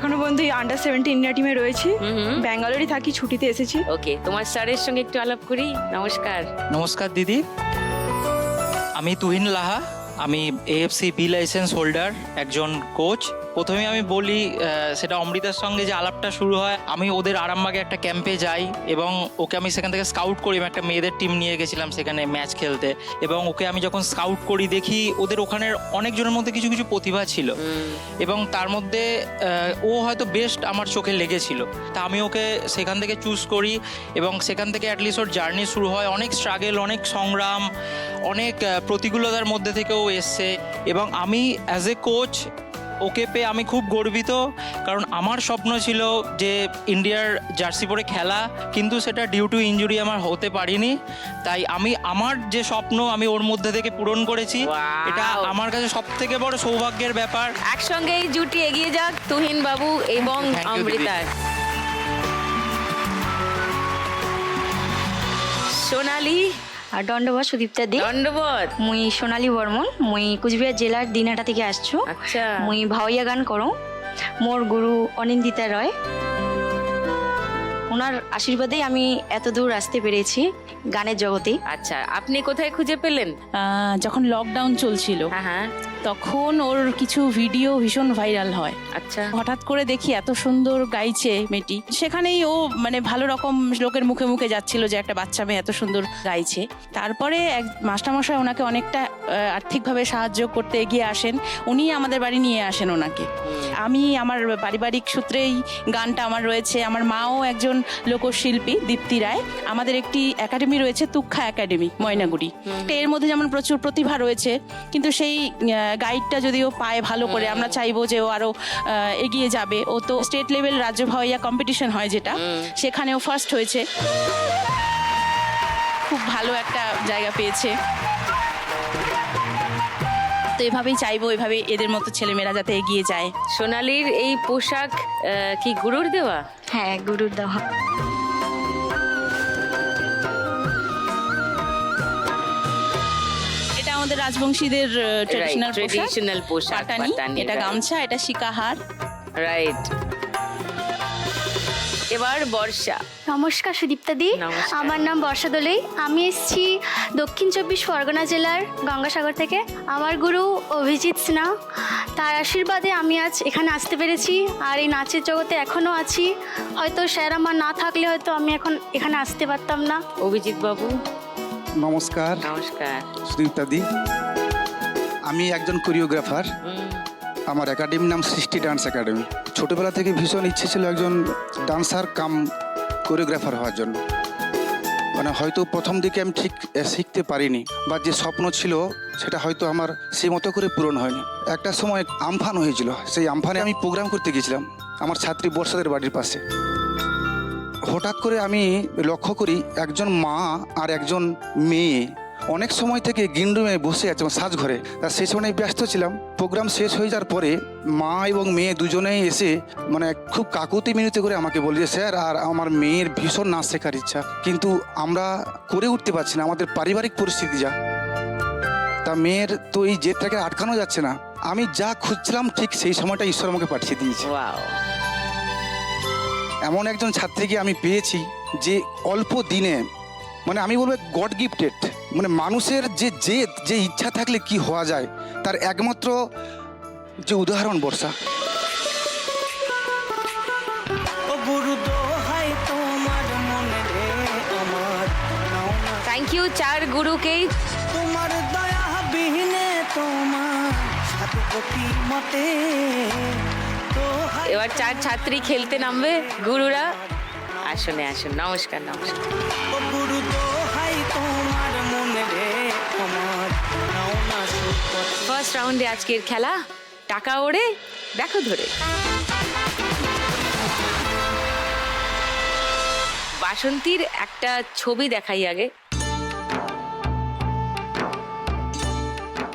এখনো পর্যন্ত under 17 India টিমে রয়েছি। ব্যাঙ্গালোরই থাকি, ছুটিতে এসেছি। ওকে, তোমার স্যারের সঙ্গে একটু আলাপ করি। নমস্কার। নমস্কার দিদি, আমি তুহিন লাহা। আমি এএফসি বি লাইসেন্স হোল্ডার, একজন কোচ। প্রথমে আমি বলি, সেটা অমৃতার সঙ্গে যে আলাপটা শুরু হয়, আমি ওদের আরামবাগে একটা ক্যাম্পে যাই এবং ওকে আমি সেখান থেকে স্কাউট করি। আমি একটা মেয়েদের টিম নিয়ে গেছিলাম সেখানে ম্যাচ খেলতে, এবং ওকে আমি যখন স্কাউট করি দেখি ওদের ওখানের অনেকজনের মধ্যে কিছু কিছু প্রতিভা ছিল এবং তার মধ্যে ও হয়তো বেস্ট আমার চোখে লেগেছিল। তা আমি ওকে সেখান থেকে চুজ করি এবং সেখান থেকে অ্যাটলিস্ট ওর জার্নি শুরু হয়। অনেক স্ট্রাগল, অনেক সংগ্রাম, অনেক প্রতিকূলতার মধ্যে থেকে ও এসছে এবং আমি অ্যাজ এ কোচ ওকে পেয়ে আমি খুব গর্বিত। কারণ আমার স্বপ্ন ছিল যে ইন্ডিয়ার জার্সি পরে খেলা, কিন্তু সেটা ডিউ টু ইনজুরি আমার হতে পারিনি। তাই আমি আমার যে স্বপ্ন আমি ওর মধ্যে থেকে পূরণ করেছি। Wow! এটা আমার কাছে সব থেকে বড় সৌভাগ্যের ব্যাপার। একসঙ্গে এই জুটি এগিয়ে যাক, তুহিন বাবু এবং Thank you, অমৃতার। সোনালি, আর দণ্ডবত সুদীপ্তা দি। দণ্ডবোধ। মুই সোনালী বর্মন, মুই কুচবিহার জেলার দিনহাটা থেকে আসছো। আচ্ছা, মুই ভাওয়াইয়া গান করো। মোর গুরু অনিন্দিতা রয়, ওনার আশীর্বাদেই আমি এত দূর আসতে পেরেছি গানের জগতে। আচ্ছা, আপনি কোথায় খুঁজে পেলেন? যখন লকডাউন চলছিল হ্যাঁ হ্যাঁ, তখন ওর কিছু ভিডিও ভীষণ ভাইরাল হয়। আচ্ছা, হঠাৎ করে দেখি এত সুন্দর গাইছে মেয়েটি। সেখানেই ও মানে ভালো রকম লোকের মুখে মুখে যাচ্ছিল যে একটা বাচ্চা মেয়ে এত সুন্দর গাইছে। তারপরে এক মাস্টারমশাই ওনাকে অনেকটা আর্থিকভাবে সাহায্য করতে এগিয়ে আসেন। উনি আমাদের বাড়ি নিয়ে আসেন ওনাকে। আমি আমার পারিবারিক সূত্রেই গানটা আমার রয়েছে। আমার মাও একজন লোকশিল্পী, দীপ্তি রায়। আমাদের একটি একাডেমি রয়েছে, তুক্ষা একাডেমি, ময়নাগুড়ি। এর মধ্যে যেমন প্রচুর প্রতিভা রয়েছে, কিন্তু সেই গাইডটা যদিও পায় ভালো করে, আমরা চাইবো যে ও আরো এগিয়ে যাবে। ও তো স্টেট লেভেল রাজ্য ভাওয়াইয়া কম্পিটিশন হয় যেটা, সেখানেও ফার্স্ট হয়েছে। খুব ভালো একটা জায়গা পেয়েছে। তো এভাবেই চাইবো, এভাবেই এদের মতো ছেলেমেয়েরা যাতে এগিয়ে যায়। সোনালির এই পোশাক কি গুরুর দেওয়া? হ্যাঁ, গুরুর দেওয়া। এটা আমাদের রাজবংশীদের ট্রেডিশনাল পোশাক, পাটানি। এটা গামছা, এটা শিকাহার। রাইট। এবার বর্ষা। নমস্কার সুদীপ্তা দি, নমস্কার। আমার নাম বর্ষা দোলেই। আমি এসেছি দক্ষিণ 24 পরগনা জেলার গঙ্গাসাগর থেকে। আমার গুরু অভিজিৎ সিনহা, তার আশীর্বাদে আমি আজ এখানে আসতে পেরেছি আর এই নাচের জগতে এখনও আছি। হয়তো স্যার আমার না থাকলে হয়তো আমি এখন এখানে আসতে পারতাম না। অভিজিৎ বাবু, নমস্কার নমস্কার। সুদীপ্তা দি, আমি একজন কোরিওগ্রাফার। আমার একাডেমির নাম সৃষ্টি ডান্স একাডেমি। ছোটবেলা থেকে ভীষণ ইচ্ছে ছিল একজন ডান্সার কাম কোরিওগ্রাফার হওয়ার জন্য। মানে হয়তো প্রথম দিকে আমি ঠিক শিখতে পারিনি, বা যে স্বপ্ন ছিল সেটা হয়তো আমার সেই মতো করে পূরণ হয়নি। একটা সময় আমফান হয়েছিল, সেই আমফানে আমি প্রোগ্রাম করতে গেছিলাম আমার ছাত্রী বর্ষাদের বাড়ির পাশে। হঠাৎ করে আমি লক্ষ্য করি একজন মা আর একজন মেয়ে অনেক সময় থেকে গ্রিন রুমে বসে আছে, সাজঘরে। তা সেই সময় ব্যস্ত ছিলাম। প্রোগ্রাম শেষ হয়ে যাওয়ার পরে মা এবং মেয়ে দুজনেই এসে মানে খুব কাকুতি মিনতি করে আমাকে বলে যে স্যার, আর আমার মেয়ের ভীষণ নাচ শেখার ইচ্ছা, কিন্তু আমরা করে উঠতে পারছি না, আমাদের পারিবারিক পরিস্থিতি যা। তা মেয়ের তো এই জেদটাকে আটকানো যাচ্ছে না। আমি যা খুঁজছিলাম ঠিক সেই সময়টা ঈশ্বর আমাকে পাঠিয়ে দিয়েছে। ওয়াও। এমন একজন ছাত্রীকে আমি পেয়েছি যে অল্প দিনে, মানে আমি বলবো গড গিফটেড। মানে মানুষের যে জেদ, যে ইচ্ছা থাকলে কি হওয়া যায়, তার একমাত্র যে উদাহরণ বর্ষা। থ্যাংক ইউ চার গুরুকেই। তোমার দয়া বিহীনে তোমার সাধুপতি মতে। এবার চার ছাত্রী খেলতে নামবে। গুরুরা আসনে আসুন। নমস্কার, নমস্কার। গুরু দোহাই তোমার মনে রে আমার নাও না সুপথ। ফার্স্ট রাউন্ডে আজকের খেলা টাকা ওড়ে, দেখো ধরে। বাসন্তীর একটা ছবি দেখাই আগে।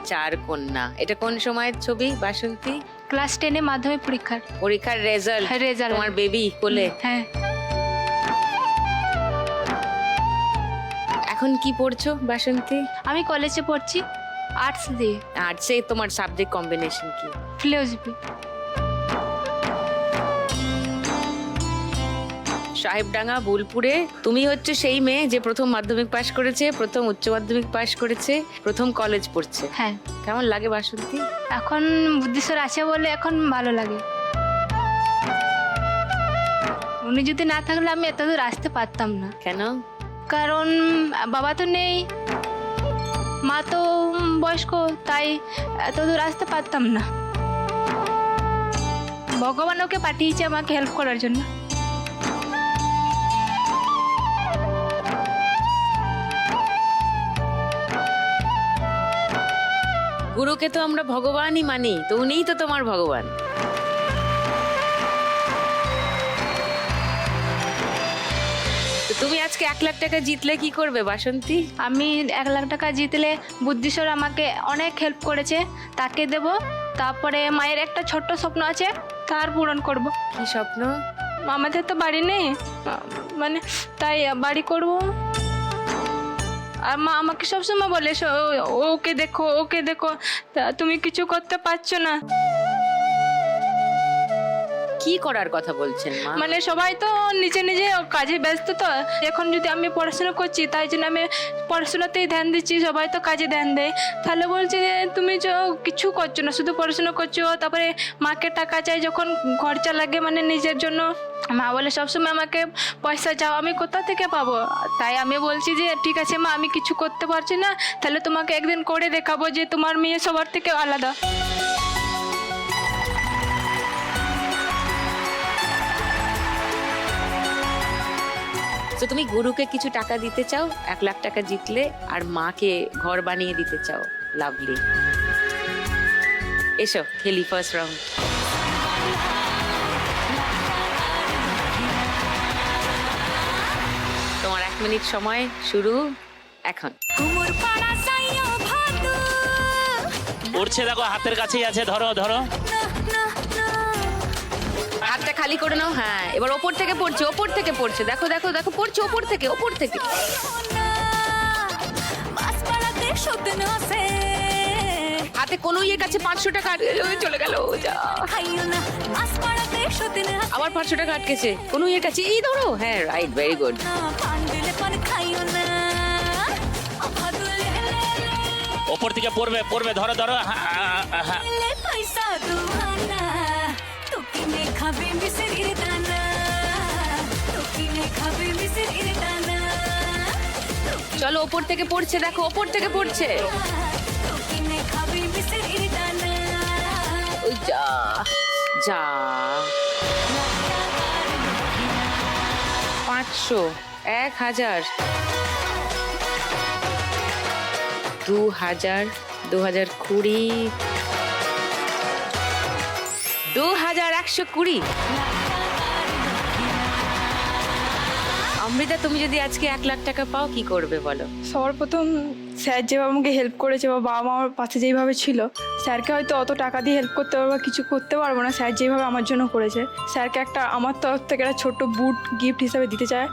চার কন্যা, এটা কোন সময়ের ছবি বাসন্তী? ক্লাস 10-এ মাধ্যমিক পরীক্ষার পরীক্ষার রেজাল্ট। হ্যাঁ, রেজাল্ট। তোমার বেবি কোলে। হ্যাঁ। এখন কি পড়ছো বাসন্তী? আমি কলেজে পড়ছি আর্টস দিয়ে, আর্টসে। তোমার সাবজেক্ট কম্বিনেশন কি? ফিলোসফি। সাহেবডাঙ্গা বোলপুরে। তুমি হচ্ছে সেই মেয়ে যে প্রথম মাধ্যমিক পাশ করেছে, প্রথম উচ্চ মাধ্যমিক পাশ করেছে, প্রথম কলেজ পড়ছে। হ্যাঁ, কেমন লাগে বাসন্তী? এখন বুদ্ধিশ্বর আছে বলে এখন ভালো লাগে। উনি যদি না থাকলে আমি এত দূর আসতে পারতাম না। কেন? কারণ বাবা তো নেই, মা তো বয়স্ক, তাই এত দূর আসতে পারতাম না। ভগবান ওকে পাঠিয়েছে আমাকে হেল্প করার জন্য। গুরুকে তো আমরা ভগবানই মানি, তো উনিই তো তোমার ভগবান। তো তুমি আজকে 1 লাখ টাকা জিতলে কি করবে বাসন্তী? আমি 1 লাখ টাকা জিতলে বুদ্ধিশ্বর আমাকে অনেক হেল্প করেছে, তাকে দেব। তারপরে মায়ের একটা ছোট্ট স্বপ্ন আছে, তার পূরণ করব। কি স্বপ্ন? আমাদের তো বাড়ি নেই, মানে তাই বাড়ি করব। আর মা আমাকে সবসময় বলে ওকে দেখো, ওকে দেখো, তা তুমি কিছু করতে পারছো না। কি করার কথা বলছেন মা? মানে সবাই তো নিজে নিজে কাজে ব্যস্ত, তো এখন যদি আমি পড়াশোনা করছি তাই জন্য আমি পড়াশোনাতেই ধ্যান দিচ্ছি, সবাই তো কাজে ধ্যান দেয়। তাহলে বলছে যে তুমি কিছু করছো না, শুধু পড়াশোনা করছো। তারপরে মাকে টাকা চাই যখন খরচা লাগে, মানে নিজের জন্য। মা বলে সবসময় আমাকে পয়সা চাও, আমি কোথা থেকে পাবো? তাই আমি বলছি যে ঠিক আছে মা, আমি কিছু করতে পারছি না, তাহলে তোমাকে একদিন করে দেখাবো যে তোমার মেয়ে সবার থেকে আলাদা। তো তুমি গুরুকে কিছু টাকা দিতে চাও 1 লাখ টাকা জিতলে, আর মাকে ঘর বানিয়ে দিতে চাও। লাভলি, এসো খেলি ফার্স্ট রাউন্ড। তোমার 1 মিনিট সময় শুরু এখন। উড়ছে দেখো, হাতের কাছেই আছে, ধরো ধরো। হাতটা খালি করে নাও। হ্যাঁ, এবার ওপর থেকে পড়ছে, ওপর থেকে পড়ছে, দেখো দেখো দেখো, পড়ছে ওপর থেকে, ওপর থেকে। হাতে কোনো ইয়ের কাছে 500 টাকা চলে গেল, আবার 500 টাকা আটকেছে কোনো ইয়ের কাছে। এই ধরো, হ্যাঁ রাইট, ভেরি গুড। ওপর থেকে পড়বে পড়বে, ধরো ধরো। চলো, ওপর থেকে পড়ছে, দেখো ওপর থেকে পড়ছে। ওই যা যা। 500, 1000, 2000, 2020, 2120। অমৃতা, তুমি যদি আজকে 1 লাখ টাকা পাও কি করবে বলো? সবার প্রথম স্যার যেভাবে আমাকে হেল্প করেছে, বা বাবা মা আমার পাশে যেইভাবে ছিল, স্যারকে হয়তো অত টাকা দিয়ে হেল্প করতে পারবো, কিছু করতে পারবো না। স্যার যেভাবে আমার জন্য করেছে, স্যারকে একটা আমার তরফ থেকে একটা ছোট্ট বুট গিফট হিসাবে দিতে চায়।